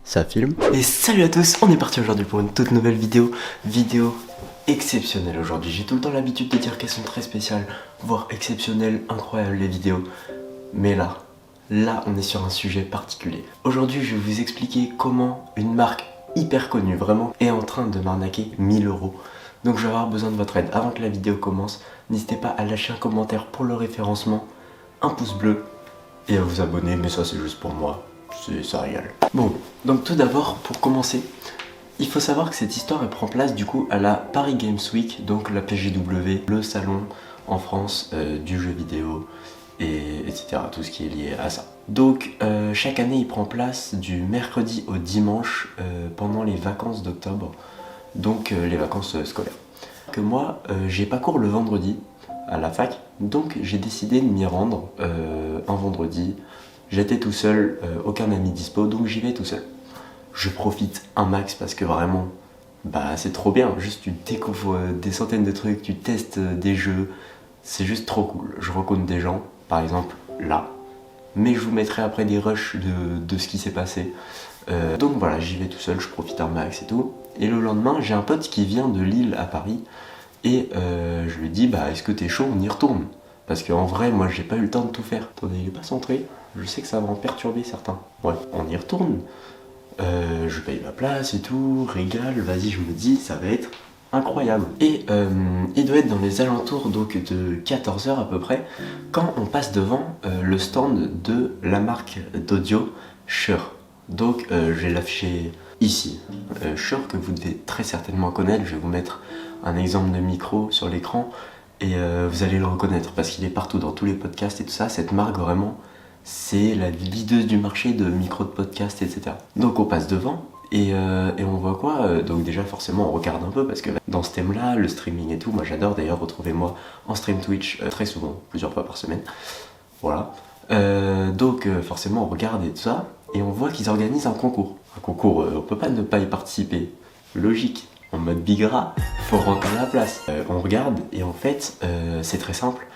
Ça filme. Et salut à tous, on est parti aujourd'hui pour une toute nouvelle vidéo exceptionnelle aujourd'hui. J'ai tout le temps l'habitude de dire qu'elles sont très spéciales, voire exceptionnelles, incroyables les vidéos. Mais là on est sur un sujet particulier. Aujourd'hui je vais vous expliquer comment une marque hyper connue vraiment est en train de m'arnaquer 1000 €. Donc je vais avoir besoin de votre aide. Avant que la vidéo commence, n'hésitez pas à lâcher un commentaire pour le référencement, un pouce bleu et à vous abonner, mais ça c'est juste pour moi. Ça régale. Bon, donc tout d'abord, pour commencer, il faut savoir que cette histoire elle prend place du coup à la Paris Games Week, donc la PGW, le salon en France du jeu vidéo, etc. Tout ce qui est lié à ça. Donc chaque année il prend place du mercredi au dimanche pendant les vacances d'octobre, donc les vacances scolaires. Que moi j'ai pas cours le vendredi à la fac, donc j'ai décidé de m'y rendre un vendredi. J'étais tout seul, aucun ami dispo, donc j'y vais tout seul. Je profite un max parce que vraiment, c'est trop bien. Juste tu découvres des centaines de trucs, tu testes des jeux, c'est juste trop cool. Je rencontre des gens, par exemple là, mais je vous mettrai après des rushs de ce qui s'est passé. Donc voilà, j'y vais tout seul, je profite un max et tout. Et le lendemain, j'ai un pote qui vient de Lille à Paris et je lui dis est-ce que t'es chaud, on y retourne? Parce qu'en vrai, moi j'ai pas eu le temps de tout faire. Attendez, il est pas centré. Je sais que ça va en perturber certains. Ouais, on y retourne. Je paye ma place et tout, régale, vas-y, je me dis, ça va être incroyable. Et il doit être dans les alentours donc de 14 h à peu près, quand on passe devant le stand de la marque d'audio Shure. Donc je vais l'afficher ici. Shure que vous devez très certainement connaître, je vais vous mettre un exemple de micro sur l'écran. Et vous allez le reconnaître parce qu'il est partout dans tous les podcasts et tout ça. Cette marque vraiment, c'est la leaduse du marché de micros de podcast, etc. Donc on passe devant et on voit quoi? Donc déjà forcément on regarde un peu parce que dans ce thème là, le streaming et tout, moi j'adore. D'ailleurs retrouvez-moi en stream Twitch très souvent, plusieurs fois par semaine. Voilà. Donc forcément on regarde et tout ça et on voit qu'ils organisent un concours. Un concours, on peut pas ne pas y participer. Logique. En mode bigra, faut rentrer à la place. On regarde et en fait c'est très simple.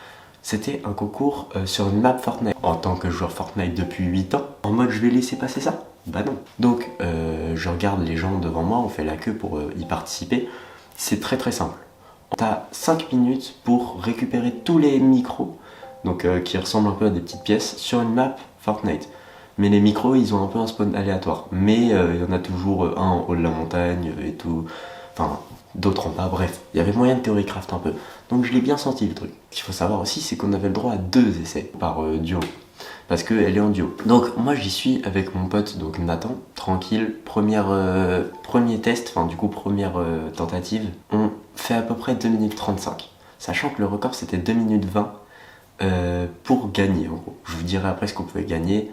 C'était un concours sur une map Fortnite. En tant que joueur Fortnite depuis 8 ans, en mode je vais laisser passer ça? Bah non. Donc je regarde les gens devant moi, on fait la queue pour y participer. C'est très très simple. T'as 5 minutes pour récupérer tous les micros, donc qui ressemblent un peu à des petites pièces, sur une map Fortnite. Mais les micros ils ont un peu un spawn aléatoire. Mais il y en a toujours un en haut de la montagne et tout. Enfin, d'autres en bas, bref, il y avait moyen de theorycraft un peu. Donc je l'ai bien senti le truc. Ce qu'il faut savoir aussi, c'est qu'on avait le droit à 2 essais par duo. Parce qu'elle est en duo. Donc moi j'y suis avec mon pote, donc Nathan, tranquille. Premier test, enfin du coup première tentative. On fait à peu près 2 minutes 35. Sachant que le record c'était 2 minutes 20 pour gagner en gros. Je vous dirai après ce qu'on pouvait gagner.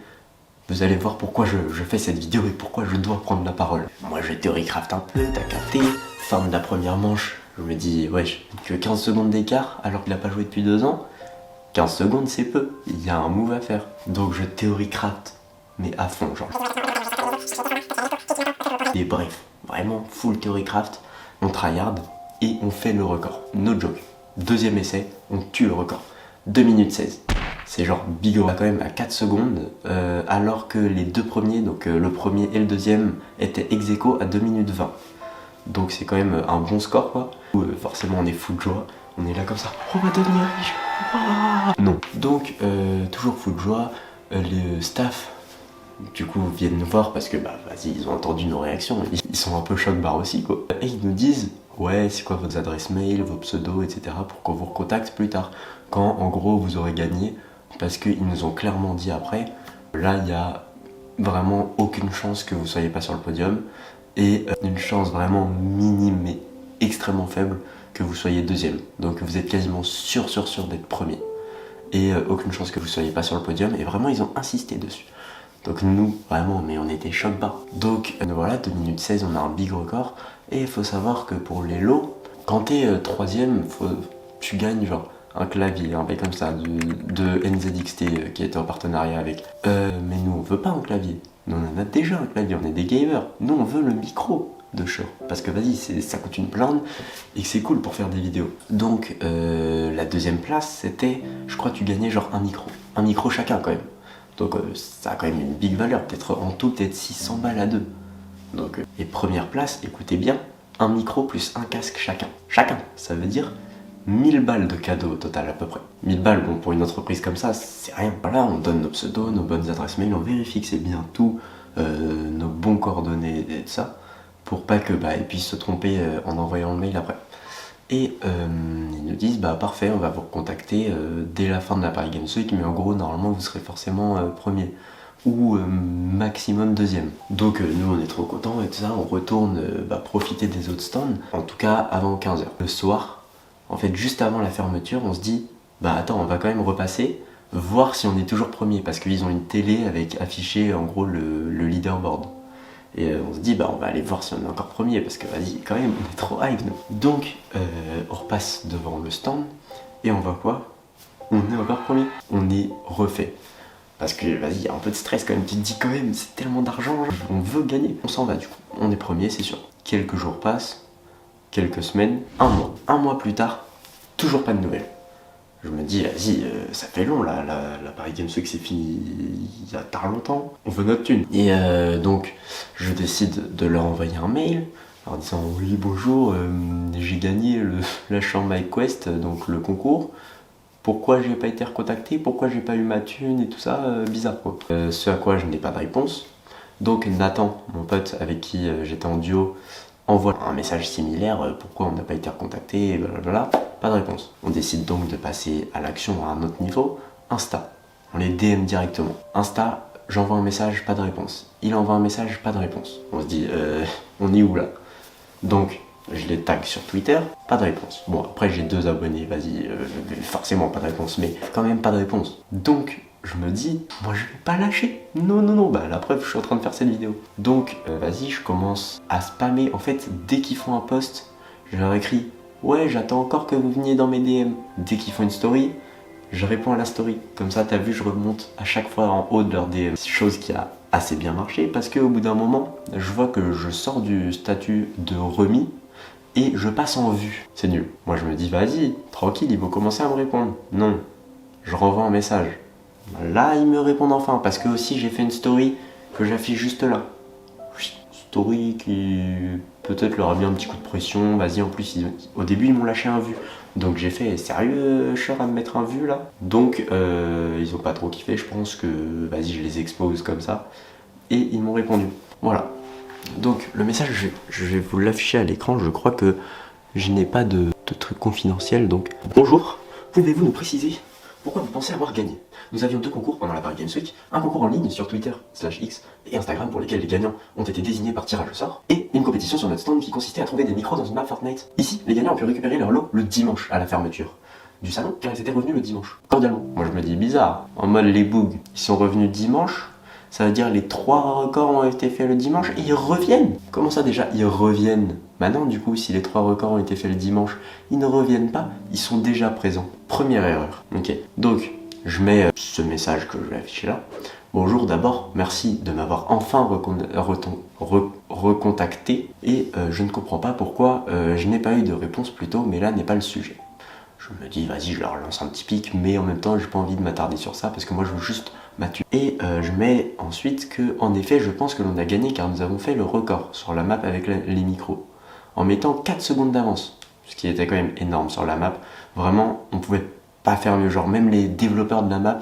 Vous allez voir pourquoi je fais cette vidéo et pourquoi je dois prendre la parole. Moi je theorycraft un peu, t'as capté. Fin de la première manche, je me dis wesh, que 15 secondes d'écart alors qu'il a pas joué depuis 2 ans. 15 secondes c'est peu, il y a un move à faire. Donc je theorycraft, mais à fond genre. Et bref, vraiment full theorycraft, on tryhard et on fait le record. No joke. Deuxième essai, on tue le record. 2 minutes 16. C'est genre big, on va quand même à 4 secondes, alors que les deux premiers, donc le premier et le deuxième, étaient ex aequo à 2 minutes 20. Donc c'est quand même un bon score quoi. Forcément on est fou de joie, on est là comme ça, on va devenir riche. Non, donc toujours fou de joie, les staff du coup viennent nous voir parce que vas-y, ils ont entendu nos réactions, ils sont un peu choc-barre aussi quoi. Et ils nous disent ouais c'est quoi votre adresse mail, vos pseudos, etc. pour qu'on vous recontacte plus tard, quand en gros vous aurez gagné. Parce qu'ils nous ont clairement dit après, là il y a vraiment aucune chance que vous soyez pas sur le podium et une chance vraiment minime mais extrêmement faible que vous soyez deuxième. Donc vous êtes quasiment sûr d'être premier et aucune chance que vous soyez pas sur le podium et vraiment ils ont insisté dessus. Donc nous vraiment mais on était choc-bas. Donc voilà, 2 minutes 16 on a un big record et il faut savoir que pour les lots, quand t'es troisième, tu gagnes genre un clavier, un bail comme ça, de NZXT qui était en partenariat avec. Mais nous on veut pas un clavier, nous on en a déjà un clavier, on est des gamers. Nous on veut le micro de Shure, parce que vas-y, ça coûte une blinde et que c'est cool pour faire des vidéos. Donc la deuxième place c'était, je crois tu gagnais genre un micro chacun quand même. Donc ça a quand même une big valeur, peut-être en tout peut-être 600 balles à deux. Donc, et première place, écoutez bien, un micro plus un casque chacun. Chacun, ça veut dire 1000 balles de cadeaux au total à peu près. 1000 balles, bon, pour une entreprise comme ça, c'est rien. Voilà, on donne nos pseudos, nos bonnes adresses mail, on vérifie que c'est bien tout, nos bons coordonnées et tout ça, pour pas que ils puissent se tromper en envoyant le mail après. Et ils nous disent parfait, on va vous recontacter dès la fin de la Paris Games Week, mais en gros normalement vous serez forcément premier ou maximum deuxième. Donc nous on est trop contents et tout ça, on retourne profiter des autres stands, en tout cas avant 15h. Le soir, en fait juste avant la fermeture, on se dit attends, on va quand même repasser, voir si on est toujours premier, parce qu'ils ont une télé avec affiché en gros le leaderboard. Et on se dit on va aller voir si on est encore premier, parce que vas-y quand même on est trop hype nous. Donc on repasse devant le stand et on voit quoi? On est encore premier, on est refait. Parce que vas-y, il y a un peu de stress quand même, tu te dis quand même c'est tellement d'argent, on veut gagner. On s'en va du coup, on est premier c'est sûr. Quelques jours passent, quelques semaines, un mois plus tard, toujours pas de nouvelles. Je me dis, vas-y, ça fait long, la Paris Games Week c'est fini il y a tard longtemps, on veut notre thune. Et donc, je décide de leur envoyer un mail, en disant, oui, bonjour, j'ai gagné la chambre MyQuest, donc le concours. Pourquoi j'ai pas été recontacté, pourquoi j'ai pas eu ma thune et tout ça, bizarre quoi. Ce à quoi je n'ai pas de réponse. Donc Nathan, mon pote avec qui j'étais en duo, envoie un message similaire, pourquoi on n'a pas été recontacté, blablabla, pas de réponse. On décide donc de passer à l'action à un autre niveau, Insta. On les DM directement. Insta, j'envoie un message, pas de réponse. Il envoie un message, pas de réponse. On se dit, on est où là? Donc, je les tag sur Twitter, pas de réponse. Bon, après j'ai 2 abonnés, vas-y, forcément pas de réponse, mais quand même pas de réponse. Donc, je me dis, moi je vais pas lâcher. Non, la preuve, je suis en train de faire cette vidéo. Donc, vas-y, je commence à spammer. En fait, dès qu'ils font un post, je leur écris, ouais, j'attends encore que vous veniez dans mes DM. Dès qu'ils font une story, je réponds à la story. Comme ça, t'as vu, je remonte à chaque fois en haut de leur DM. Chose qui a assez bien marché, parce qu'au bout d'un moment, je vois que je sors du statut de remis et je passe en vue. C'est nul. Moi, je me dis, vas-y, tranquille, ils vont commencer à me répondre. Non, je renvoie un message. Là, ils me répondent enfin, parce que aussi j'ai fait une story que j'affiche juste là. Story qui peut-être leur a mis un petit coup de pression, vas-y, en plus, au début, ils m'ont lâché un vu. Donc j'ai fait, sérieux, Cher à me mettre un vu là? Donc ils ont pas trop kiffé, je pense que, vas-y, je les expose comme ça. Et ils m'ont répondu. Voilà. Donc le message, je vais vous l'afficher à l'écran, je crois que je n'ai pas de truc confidentiel, donc... Bonjour, pouvez-vous nous préciser pourquoi vous pensez avoir gagné? Nous avions 2 concours pendant la Paris Games Week, un concours en ligne sur Twitter/X et Instagram pour lesquels les gagnants ont été désignés par tirage au sort, et une compétition sur notre stand qui consistait à trouver des micros dans une map Fortnite. Ici, les gagnants ont pu récupérer leur lot le dimanche à la fermeture du salon, car ils étaient revenus le dimanche, cordialement. Moi je me dis bizarre, en mode les bougs, ils sont revenus dimanche, ça veut dire les 3 records ont été faits le dimanche et ils reviennent. Comment ça déjà, ils reviennent? Maintenant du coup, si les 3 records ont été faits le dimanche, ils ne reviennent pas, ils sont déjà présents. Première erreur. Ok, donc je mets ce message que je vais afficher là. Bonjour, d'abord, merci de m'avoir enfin recontacté et je ne comprends pas pourquoi je n'ai pas eu de réponse plus tôt, mais là n'est pas le sujet. Je me dis, vas-y, je leur lance un petit pic, mais en même temps, j'ai pas envie de m'attarder sur ça parce que moi, je veux juste ma thune. Et je mets ensuite que, en effet, je pense que l'on a gagné car nous avons fait le record sur la map avec les micros en mettant 4 secondes d'avance, ce qui était quand même énorme sur la map. Vraiment, on pouvait pas faire mieux. Genre, même les développeurs de la map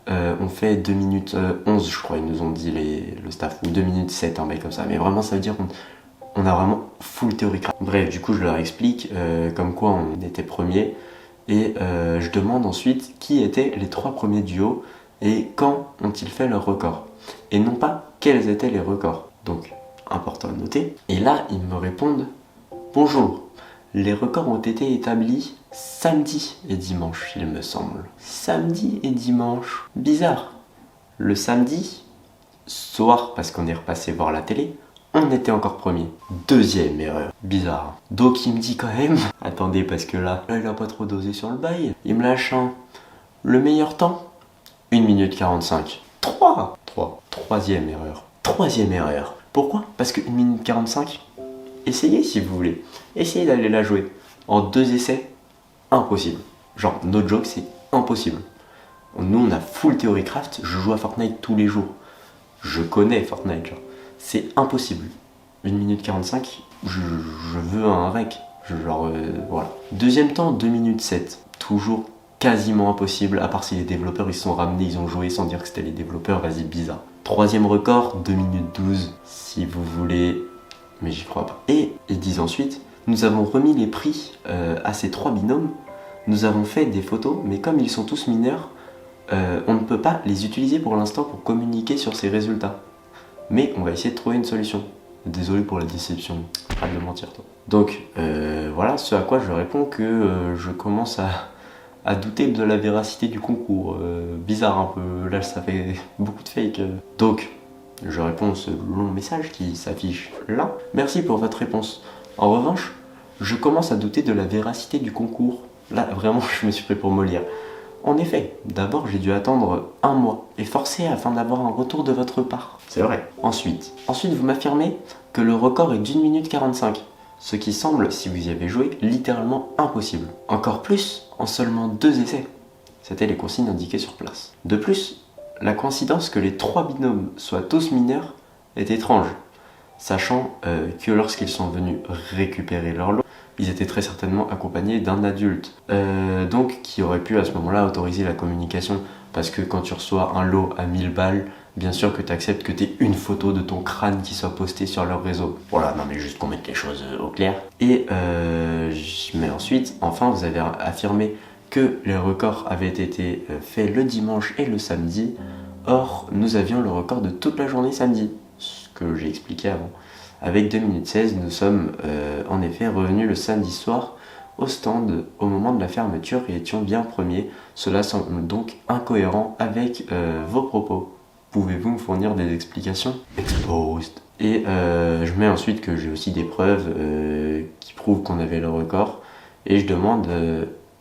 ont fait 2 minutes 11, je crois, ils nous ont dit le staff, ou 2 minutes 7, un mec comme ça. Mais vraiment, ça veut dire qu'on a vraiment full théorique. Bref, du coup, je leur explique comme quoi on était premier. Et je demande ensuite qui étaient les 3 premiers duos et quand ont-ils fait leur record. Et non pas quels étaient les records. Donc, important à noter. Et là, ils me répondent « Bonjour, les records ont été établis samedi et dimanche, il me semble. » Samedi et dimanche. Bizarre. Le samedi, soir, parce qu'on est repassé voir la télé, on était encore premier. Deuxième erreur. Bizarre. Donc il me dit quand même... Attendez, parce que là, il a pas trop dosé sur le bail. Il me lâche un... Le meilleur temps 1 minute 45. 3. Troisième erreur. Troisième erreur. Pourquoi? Parce que 1 minute 45, essayez si vous voulez. Essayez d'aller la jouer. En 2 essais, impossible. Genre, no joke, c'est impossible. Nous, on a full Theorycraft. Je joue à Fortnite tous les jours. Je connais Fortnite, genre. C'est impossible. 1 minute 45, je veux un rec. Voilà. Deuxième temps, 2 minutes 7. Toujours quasiment impossible, à part si les développeurs ils se sont ramenés, ils ont joué sans dire que c'était les développeurs, vas-y, bizarre. Troisième record, 2 minutes 12, si vous voulez, mais j'y crois pas. Et ils disent ensuite, nous avons remis les prix à ces 3 binômes, nous avons fait des photos, mais comme ils sont tous mineurs, on ne peut pas les utiliser pour l'instant pour communiquer sur ces résultats. Mais on va essayer de trouver une solution. Désolé pour la déception, arrête de mentir toi. Donc voilà, ce à quoi je réponds que je commence à douter de la véracité du concours. Bizarre un peu, là ça fait beaucoup de fake. Donc je réponds ce long message qui s'affiche là. Merci pour votre réponse. En revanche, je commence à douter de la véracité du concours. Là vraiment je me suis pris pour Molière. En effet, d'abord j'ai dû attendre 1 mois et forcer afin d'avoir un retour de votre part. C'est vrai. Ensuite vous m'affirmez que le record est d'1 minute 45, ce qui semble, si vous y avez joué, littéralement impossible. Encore plus en seulement 2 essais. C'était les consignes indiquées sur place. De plus, la coïncidence que les 3 binômes soient tous mineurs est étrange, sachant que lorsqu'ils sont venus récupérer leur lot, ils étaient très certainement accompagnés d'un adulte, donc qui aurait pu à ce moment-là autoriser la communication, parce que quand tu reçois un lot à 1000 balles, bien sûr que tu acceptes que tu aies une photo de ton crâne qui soit postée sur leur réseau. Voilà, non mais juste qu'on mette les choses au clair. Et mais ensuite, enfin, vous avez affirmé que les records avaient été faits le dimanche et le samedi. Or, nous avions le record de toute la journée samedi, ce que j'ai expliqué avant. Avec 2 minutes 16, nous sommes en effet revenus le samedi soir au stand au moment de la fermeture et étions bien premiers. Cela semble donc incohérent avec vos propos. Pouvez-vous me fournir des explications? Exposed. Et je mets ensuite que j'ai aussi des preuves qui prouvent qu'on avait le record. Et je demande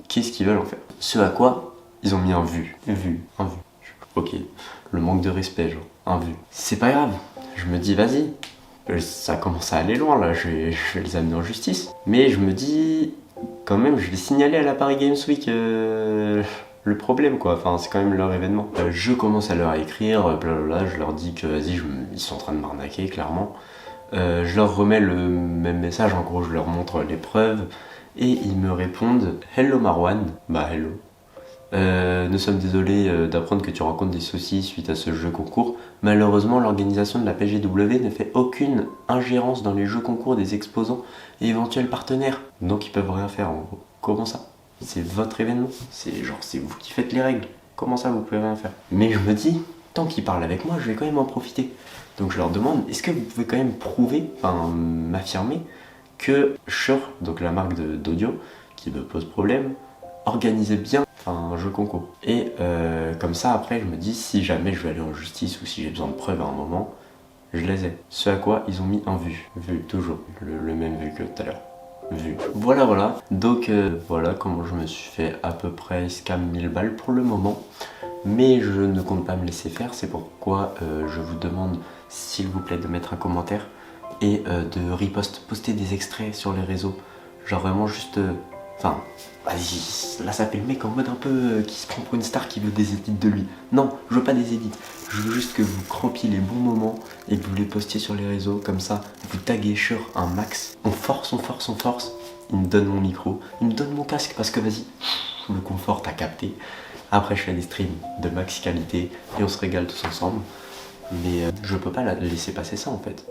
qu'est-ce qu'ils veulent en faire. Ce à quoi ils ont mis un vu. Un vu. Ok, le manque de respect, genre. Un vu. C'est pas grave. Je me dis, vas-y. Ça commence à aller loin là, je vais les amener en justice. Mais je me dis, quand même, je vais signaler à la Paris Games Week le problème quoi, enfin c'est quand même leur événement. Je commence à leur écrire, blablabla, je leur dis que vas-y, ils sont en train de m'arnaquer clairement. Je leur remets le même message, en gros je leur montre les preuves et ils me répondent hello Marwan, bah hello. Nous sommes désolés d'apprendre que tu rencontres des soucis suite à ce jeu concours. Malheureusement, l'organisation de la PGW ne fait aucune ingérence dans les jeux concours des exposants et éventuels partenaires. Donc ils peuvent rien faire en gros. Comment ça? C'est votre événement. C'est vous qui faites les règles. Comment ça vous pouvez rien faire? Mais je me dis, tant qu'ils parlent avec moi, je vais quand même en profiter. Donc je leur demande, est-ce que vous pouvez quand même prouver, enfin m'affirmer que Shure, donc la marque d'audio qui me pose problème, organisait bien un jeu concours. Et comme ça après je me dis, si jamais je vais aller en justice ou si j'ai besoin de preuves à un moment, je les ai. Ce à quoi ils ont mis un vu. Vu, toujours. Le même vu que tout à l'heure. Vu. Voilà. Donc voilà comment je me suis fait à peu près scam 1000 balles pour le moment. Mais je ne compte pas me laisser faire. C'est pourquoi je vous demande s'il vous plaît de mettre un commentaire et de poster des extraits sur les réseaux. Genre vraiment juste... Enfin, vas-y, là ça fait le mec en mode un peu qui se prend pour une star qui veut des edits de lui. Non, je veux pas des edits. Je veux juste que vous crampiez les bons moments et que vous les postiez sur les réseaux. Comme ça, vous taguez Shure un max. On force. Il me donne mon micro, il me donne mon casque parce que vas-y, le confort t'as capté. Après je fais des streams de max qualité et on se régale tous ensemble. Mais je peux pas laisser passer ça en fait.